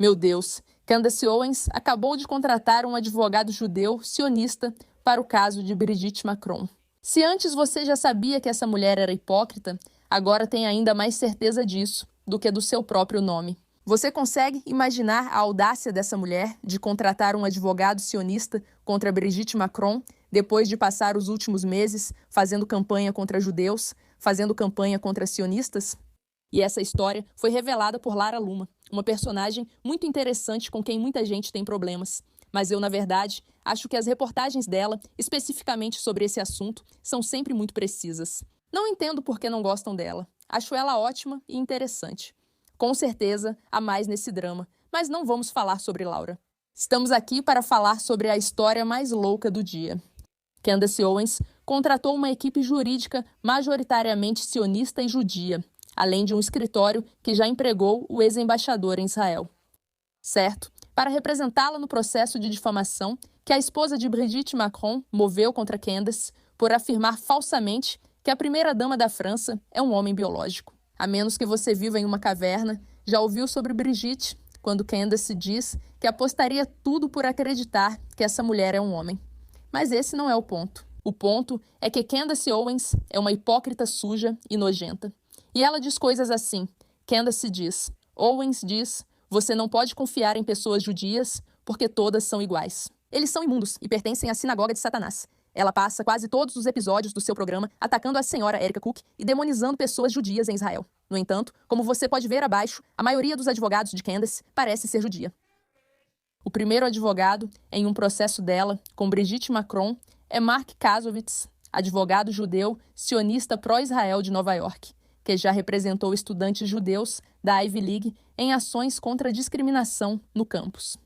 Meu Deus, Candace Owens acabou de contratar um advogado judeu sionista para o caso de Brigitte Macron. Se antes você já sabia que essa mulher era hipócrita, agora tem ainda mais certeza disso do que do seu próprio nome. Você consegue imaginar a audácia dessa mulher de contratar um advogado sionista contra Brigitte Macron depois de passar os últimos meses fazendo campanha contra judeus, fazendo campanha contra sionistas? E essa história foi revelada por Lara Luma, uma personagem muito interessante com quem muita gente tem problemas. Mas eu, na verdade, acho que as reportagens dela, especificamente sobre esse assunto, são sempre muito precisas. Não entendo por que não gostam dela. Acho ela ótima e interessante. Com certeza, há mais nesse drama, mas não vamos falar sobre Laura. Estamos aqui para falar sobre a história mais louca do dia. Candace Owens contratou uma equipe jurídica majoritariamente sionista e judia, além de um escritório que já empregou o ex-embaixador em Israel. Certo, para representá-la no processo de difamação que a esposa de Brigitte Macron moveu contra Candace por afirmar falsamente que a primeira-dama da França é um homem biológico. A menos que você viva em uma caverna, já ouviu sobre Brigitte, quando Candace diz que apostaria tudo por acreditar que essa mulher é um homem. Mas esse não é o ponto. O ponto é que Candace Owens é uma hipócrita suja e nojenta. E ela diz coisas assim. Candace diz, Owens diz, você não pode confiar em pessoas judias porque todas são iguais. Eles são imundos e pertencem à sinagoga de Satanás. Ela passa quase todos os episódios do seu programa atacando a senhora Erika Cook e demonizando pessoas judias em Israel. No entanto, como você pode ver abaixo, a maioria dos advogados de Candace parece ser judia. O primeiro advogado em um processo dela, com Brigitte Macron, é Mark Kasovitz, advogado judeu sionista pró-Israel de Nova York, que já representou estudantes judeus da Ivy League em ações contra a discriminação no campus.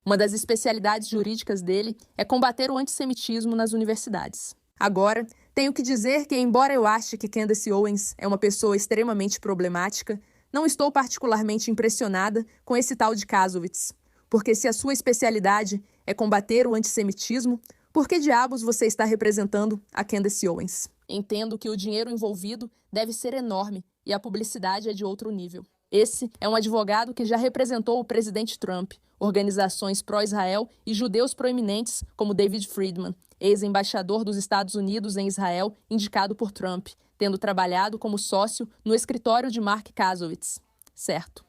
Uma das especialidades jurídicas dele é combater o antissemitismo nas universidades. Agora, tenho que dizer que, embora eu ache que Candace Owens é uma pessoa extremamente problemática, não estou particularmente impressionada com esse tal de Kasovitz. Porque se a sua especialidade é combater o antissemitismo, por que diabos você está representando a Candace Owens? Entendo que o dinheiro envolvido deve ser enorme e a publicidade é de outro nível. Esse é um advogado que já representou o presidente Trump, organizações pró-Israel e judeus proeminentes como David Friedman, ex-embaixador dos Estados Unidos em Israel, indicado por Trump, tendo trabalhado como sócio no escritório de Mark Kasovitz. Certo.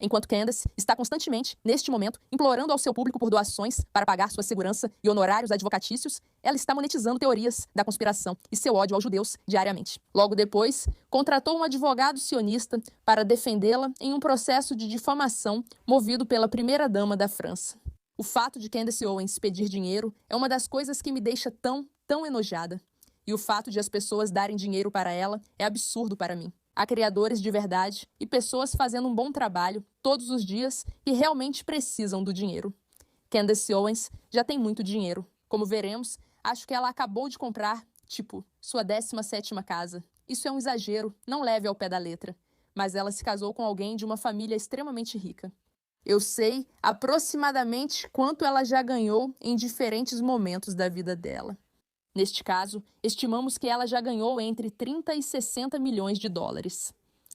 Enquanto Candace está constantemente, neste momento, implorando ao seu público por doações para pagar sua segurança e honorários advocatícios, ela está monetizando teorias da conspiração e seu ódio aos judeus diariamente. Logo depois, contratou um advogado sionista para defendê-la em um processo de difamação movido pela primeira-dama da França. O fato de Candace Owens pedir dinheiro é uma das coisas que me deixa tão enojada. E o fato de as pessoas darem dinheiro para ela é absurdo para mim. Há criadores de verdade e pessoas fazendo um bom trabalho todos os dias que realmente precisam do dinheiro. Candace Owens já tem muito dinheiro. Como veremos, acho que ela acabou de comprar, sua 17ª casa. Isso é um exagero, não leve ao pé da letra. Mas ela se casou com alguém de uma família extremamente rica. Eu sei aproximadamente quanto ela já ganhou em diferentes momentos da vida dela. Neste caso, estimamos que ela já ganhou entre 30 e 60 milhões de dólares.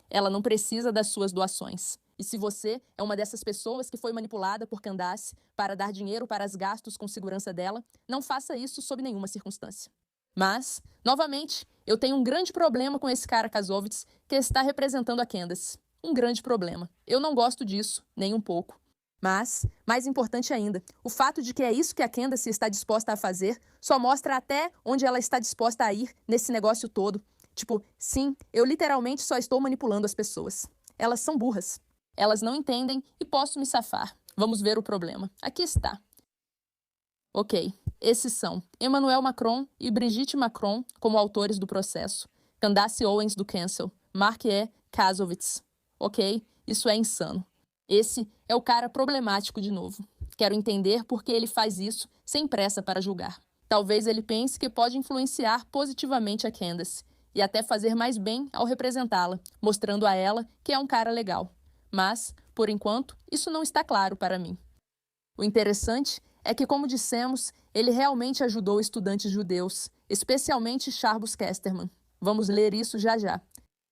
Ela não precisa das suas doações. E se você é uma dessas pessoas que foi manipulada por Candace para dar dinheiro para os gastos com segurança dela, não faça isso sob nenhuma circunstância. Mas, novamente, eu tenho um grande problema com esse cara Kasovitz que está representando a Candace. Um grande problema. Eu não gosto disso, nem um pouco. Mas, mais importante ainda, o fato de que é isso que a Candace está disposta a fazer só mostra até onde ela está disposta a ir nesse negócio todo. Sim, eu literalmente só estou manipulando as pessoas. Elas são burras. Elas não entendem e posso me safar. Vamos ver o problema. Aqui está. Ok, esses são Emmanuel Macron e Brigitte Macron como autores do processo. Candace Owens do Cancel. Mark E. Kasovitz. Ok, isso é insano. Esse é o cara problemático de novo. Quero entender por que ele faz isso sem pressa para julgar. Talvez ele pense que pode influenciar positivamente a Candace e até fazer mais bem ao representá-la, mostrando a ela que é um cara legal. Mas, por enquanto, isso não está claro para mim. O interessante é que, como dissemos, ele realmente ajudou estudantes judeus, especialmente Charbus Kesterman. Vamos ler isso já já.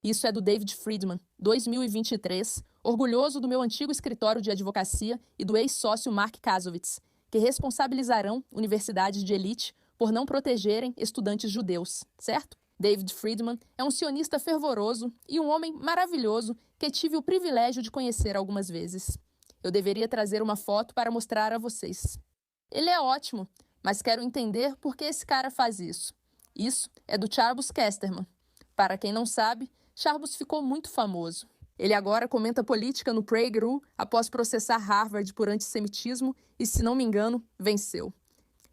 Isso é do David Friedman, 2023, orgulhoso do meu antigo escritório de advocacia e do ex-sócio Mark Kasowitz, que responsabilizarão universidades de elite por não protegerem estudantes judeus, certo? David Friedman é um sionista fervoroso e um homem maravilhoso que tive o privilégio de conhecer algumas vezes. Eu deveria trazer uma foto para mostrar a vocês. Ele é ótimo, mas quero entender por que esse cara faz isso. Isso é do Charbus Kesterman. Para quem não sabe, Charbus ficou muito famoso. Ele agora comenta política no PragerU após processar Harvard por antissemitismo e, se não me engano, venceu.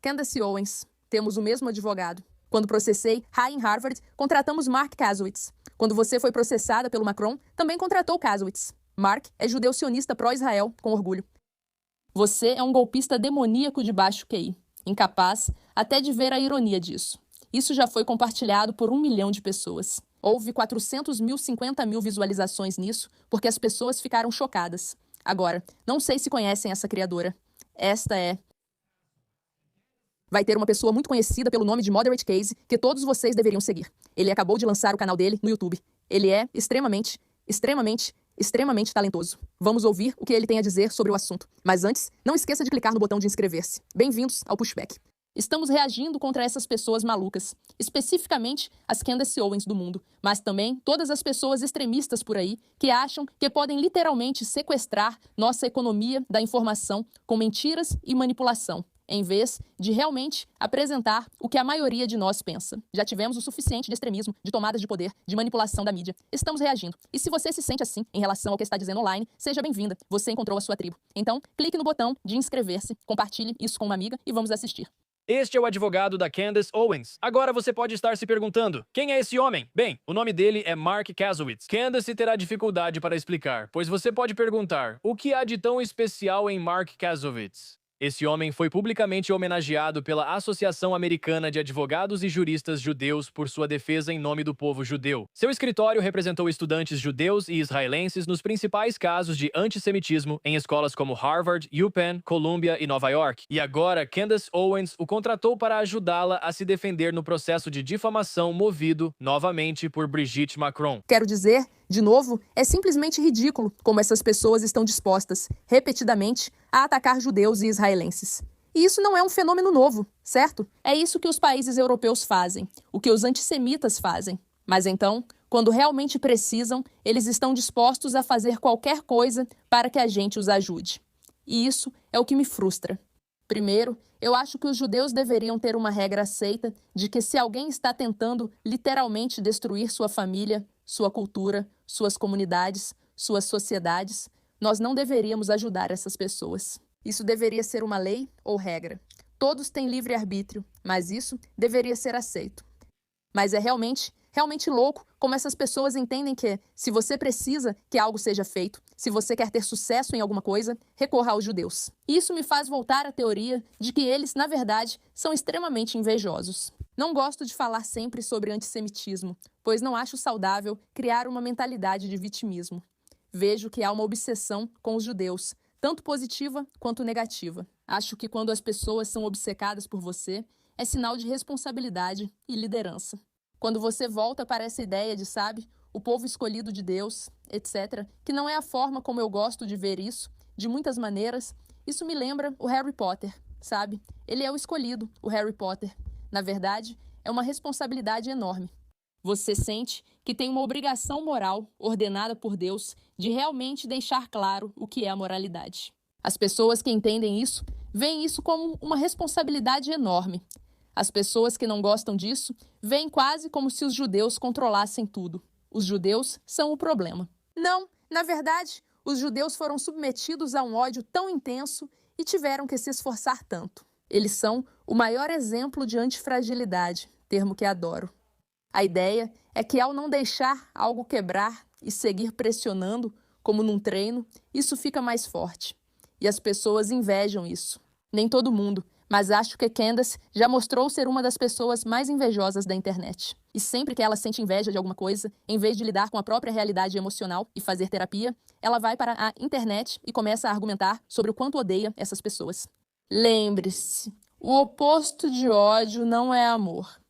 Candace Owens. Temos o mesmo advogado. Quando processei High em Harvard, contratamos Mark Kasowitz. Quando você foi processada pelo Macron, também contratou Kasowitz. Mark é judeu sionista pró-Israel, com orgulho. Você é um golpista demoníaco de baixo QI, incapaz até de ver a ironia disso. Isso já foi compartilhado por 1 milhão de pessoas. Houve 400.050 mil visualizações nisso, porque as pessoas ficaram chocadas. Agora, não sei se conhecem essa criadora. Esta é... Vai ter uma pessoa muito conhecida pelo nome de Moderate Case que todos vocês deveriam seguir. Ele acabou de lançar o canal dele no YouTube. Ele é extremamente talentoso. Vamos ouvir o que ele tem a dizer sobre o assunto. Mas antes, não esqueça de clicar no botão de inscrever-se. Bem-vindos ao Pushback. Estamos reagindo contra essas pessoas malucas, especificamente as Candace Owens do mundo, mas também todas as pessoas extremistas por aí que acham que podem literalmente sequestrar nossa economia da informação com mentiras e manipulação, em vez de realmente apresentar o que a maioria de nós pensa. Já tivemos o suficiente de extremismo, de tomadas de poder, de manipulação da mídia. Estamos reagindo. E se você se sente assim em relação ao que está dizendo online, seja bem-vinda. Você encontrou a sua tribo. Então, clique no botão de inscrever-se, compartilhe isso com uma amiga e vamos assistir. Este é o advogado da Candace Owens. Agora você pode estar se perguntando, quem é esse homem? Bem, o nome dele é Mark Kasowitz. Candace terá dificuldade para explicar, pois você pode perguntar, o que há de tão especial em Mark Kasowitz? Esse homem foi publicamente homenageado pela Associação Americana de Advogados e Juristas Judeus por sua defesa em nome do povo judeu. Seu escritório representou estudantes judeus e israelenses nos principais casos de antissemitismo em escolas como Harvard, UPenn, Columbia e Nova York. E agora, Candace Owens o contratou para ajudá-la a se defender no processo de difamação movido, novamente, por Brigitte Macron. Quero dizer, de novo, é simplesmente ridículo como essas pessoas estão dispostas, repetidamente, a atacar judeus e israelenses. E isso não é um fenômeno novo, certo? É isso que os países europeus fazem, o que os antissemitas fazem. Mas então, quando realmente precisam, eles estão dispostos a fazer qualquer coisa para que a gente os ajude. E isso é o que me frustra. Primeiro, eu acho que os judeus deveriam ter uma regra aceita de que se alguém está tentando literalmente destruir sua família, sua cultura, suas comunidades, suas sociedades, nós não deveríamos ajudar essas pessoas. Isso deveria ser uma lei ou regra. Todos têm livre-arbítrio, mas isso deveria ser aceito. Mas é realmente louco como essas pessoas entendem que, se você precisa que algo seja feito, se você quer ter sucesso em alguma coisa, recorra aos judeus. E isso me faz voltar à teoria de que eles, na verdade, são extremamente invejosos. Não gosto de falar sempre sobre antissemitismo, pois não acho saudável criar uma mentalidade de vitimismo. Vejo que há uma obsessão com os judeus, tanto positiva quanto negativa. Acho que quando as pessoas são obcecadas por você, é sinal de responsabilidade e liderança. Quando você volta para essa ideia de, sabe, o povo escolhido de Deus, etc., que não é a forma como eu gosto de ver isso, de muitas maneiras, isso me lembra o Harry Potter, sabe? Ele é o escolhido, o Harry Potter. Na verdade, é uma responsabilidade enorme. Você sente que tem uma obrigação moral ordenada por Deus de realmente deixar claro o que é a moralidade. As pessoas que entendem isso veem isso como uma responsabilidade enorme. As pessoas que não gostam disso veem quase como se os judeus controlassem tudo. Os judeus são o problema. Não, na verdade, os judeus foram submetidos a um ódio tão intenso e tiveram que se esforçar tanto. Eles são o maior exemplo de antifragilidade, termo que adoro. A ideia é que, ao não deixar algo quebrar e seguir pressionando, como num treino, isso fica mais forte. E as pessoas invejam isso. Nem todo mundo, mas acho que Candace já mostrou ser uma das pessoas mais invejosas da internet. E sempre que ela sente inveja de alguma coisa, em vez de lidar com a própria realidade emocional e fazer terapia, ela vai para a internet e começa a argumentar sobre o quanto odeia essas pessoas. Lembre-se, o oposto de ódio não é amor.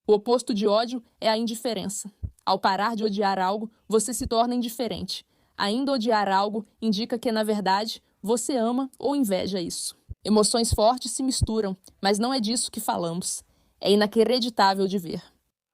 O oposto de ódio é a indiferença. Ao parar de odiar algo, você se torna indiferente. ainda odiar algo indica que, na verdade, você ama ou inveja isso. Emoções fortes se misturam, mas não é disso que falamos. É inacreditável de ver.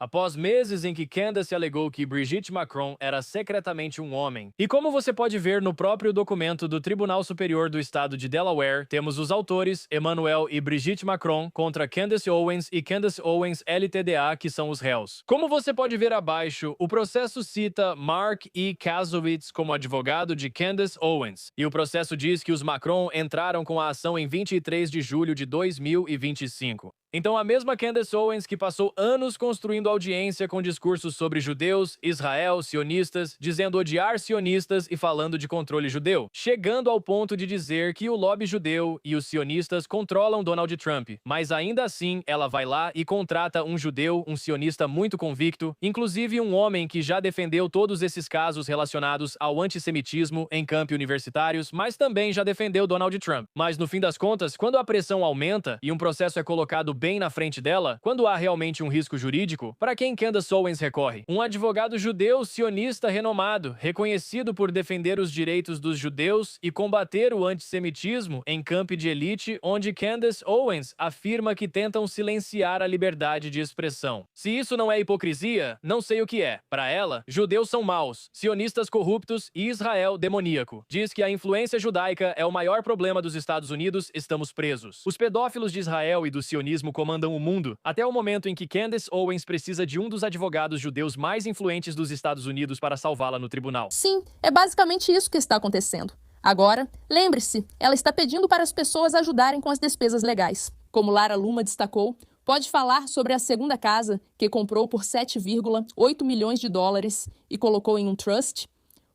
Após meses em que Candace alegou que Brigitte Macron era secretamente um homem. E como você pode ver no próprio documento do Tribunal Superior do Estado de Delaware, temos os autores, Emmanuel e Brigitte Macron, contra Candace Owens e Candace Owens LTDA, que são os réus. Como você pode ver abaixo, o processo cita Mark E. Kasowitz como advogado de Candace Owens. E o processo diz que os Macron entraram com a ação em 23 de julho de 2025. Então a mesma Candace Owens que passou anos construindo audiência com discursos sobre judeus, Israel, sionistas, dizendo odiar sionistas e falando de controle judeu, chegando ao ponto de dizer que o lobby judeu e os sionistas controlam Donald Trump, mas ainda assim ela vai lá e contrata um judeu, um sionista muito convicto, inclusive um homem que já defendeu todos esses casos relacionados ao antissemitismo em campi universitários, mas também já defendeu Donald Trump. Mas no fim das contas, quando a pressão aumenta e um processo é colocado bem na frente dela, quando há realmente um risco jurídico, para quem Candace Owens recorre? Um advogado judeu sionista renomado, reconhecido por defender os direitos dos judeus e combater o antissemitismo em campi de elite, onde Candace Owens afirma que tentam silenciar a liberdade de expressão. Se isso não é hipocrisia, não sei o que é. Para ela, judeus são maus, sionistas corruptos e Israel demoníaco. Diz que a influência judaica é o maior problema dos Estados Unidos, estamos presos. Os pedófilos de Israel e do sionismo comandam o mundo, até o momento em que Candace Owens precisa de um dos advogados judeus mais influentes dos Estados Unidos para salvá-la no tribunal. Sim, é basicamente isso que está acontecendo. Agora, lembre-se, ela está pedindo para as pessoas ajudarem com as despesas legais. Como Lara Luma destacou, pode falar sobre a segunda casa que comprou por 7,8 milhões de dólares e colocou em um trust?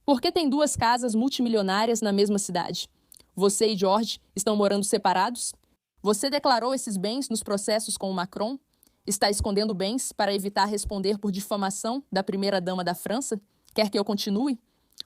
Porque tem duas casas multimilionárias na mesma cidade. Você e George estão morando separados? Você declarou esses bens nos processos com o Macron? Está escondendo bens para evitar responder por difamação da primeira-dama da França? Quer que eu continue?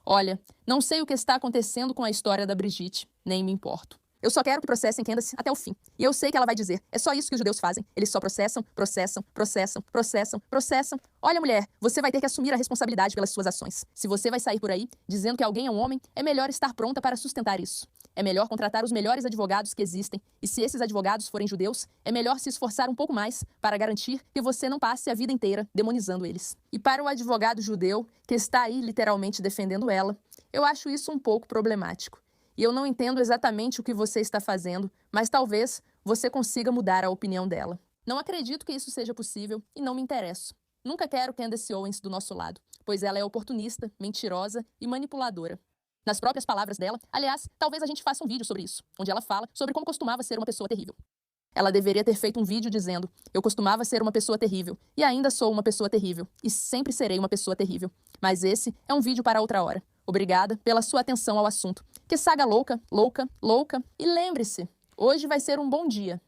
Olha, não sei o que está acontecendo com a história da Brigitte, nem me importo. Eu só quero que processem Candace até o fim. E eu sei que ela vai dizer, é só isso que os judeus fazem. Eles só processam, processam, processam, processam, processam. Olha, mulher, você vai ter que assumir a responsabilidade pelas suas ações. Se você vai sair por aí dizendo que alguém é um homem, é melhor estar pronta para sustentar isso. É melhor contratar os melhores advogados que existem. E se esses advogados forem judeus, é melhor se esforçar um pouco mais para garantir que você não passe a vida inteira demonizando eles. E para o advogado judeu, que está aí literalmente defendendo ela, eu acho isso um pouco problemático. E eu não entendo exatamente o que você está fazendo, mas talvez você consiga mudar a opinião dela. Não acredito que isso seja possível e não me interesso. Nunca quero Candace Owens do nosso lado, pois ela é oportunista, mentirosa e manipuladora. Nas próprias palavras dela, aliás, talvez a gente faça um vídeo sobre isso, onde ela fala sobre como costumava ser uma pessoa terrível. Ela deveria ter feito um vídeo dizendo, eu costumava ser uma pessoa terrível, e ainda sou uma pessoa terrível, e sempre serei uma pessoa terrível. Mas esse é um vídeo para outra hora. Obrigada pela sua atenção ao assunto. Que saga louca, louca, louca. E lembre-se, hoje vai ser um bom dia.